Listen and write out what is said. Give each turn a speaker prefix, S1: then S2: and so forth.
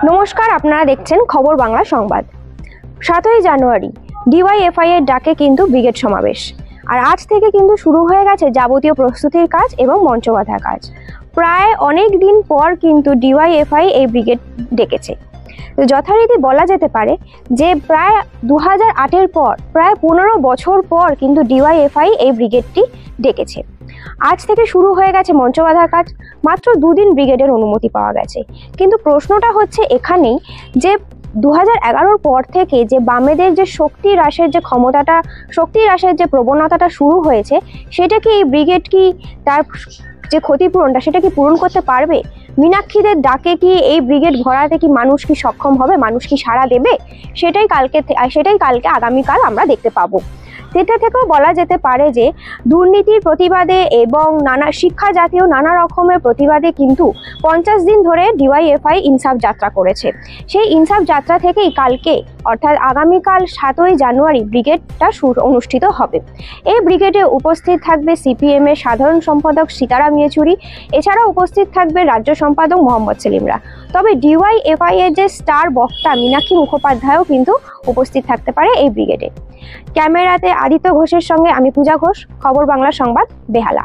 S1: নমস্কার, আপনারা দেখছেন খবর বাংলা সংবাদ। 7ই জানুয়ারি ডিওয়াইএফআই এর ডাকে কিন্তু ব্রিগেড সমাবেশ, আর আজ থেকে কিন্তু শুরু হয়ে গেছে যাবতীয় প্রস্তুতির কাজ এবং মঞ্চ বাঁধার কাজ। প্রায় অনেক দিন পর কিন্তু ডিওয়াইএফআই এই ব্রিগেড ডেকেছে। তো যথারীতি বলা যেতে পারে যে প্রায় 2008-এর পর প্রায় 15 বছর পর কিন্তু ডিওয়াইএফআই এই ব্রিগেডটি ডেকেছে। আজ থেকে শুরু হয়ে গেছে মঞ্চ বাঁধার কাজ। মাত্র 2 দিন ব্রিগেডের অনুমতি পাওয়া গেছে, কিন্তু প্রশ্নটা হচ্ছে এখানেই যে 2011-র পর থেকে যে বামেদের যে শক্তি হ্রাসের যে প্রবণতাটা শুরু হয়েছে, সেটা কি এই ব্রিগেড কি তার যে ক্ষতিপূরণটা সেটা কি পূরণ করতে পারবে? মীনাক্ষীদের ডাকে কি এই ব্রিগেড ভরাতে কি মানুষ কি সক্ষম হবে? মানুষ কি সাড়া দেবে? সেটাই কালকে আগামীকাল আমরা দেখতে পাবো। সেটা থেকেও বলা যেতে পারে যে দুর্নীতির প্রতিবাদে এবং শিক্ষা জাতীয় নানা রকমের প্রতিবাদে কিন্তু 50 দিন ধরে ডিওয়াইএফআই ইনসাফ যাত্রা করেছে। সেই ইনসাফ যাত্রা থেকেই কালকে অর্থাৎ আগামীকাল 7ই জানুয়ারি ব্রিগেডটা অনুষ্ঠিত হবে। এই ব্রিগেডে উপস্থিত থাকবে সিপিএম এর সাধারণ সম্পাদক সীতারাম ইয়েচুরি, এছাড়াও উপস্থিত থাকবে রাজ্য সম্পাদক মোহাম্মদ সেলিমরা। তবে ডিওয়াইএফআই এর যে স্টার বক্তা মীনাক্ষী মুখোপাধ্যায়ও কিন্তু উপস্থিত থাকতে পারে এই ব্রিগেডে। ক্যামেরাতে আদিত্য ঘোষের সঙ্গে আমি পূজা ঘোষ, খবর বাংলা সংবাদ, বেহালা।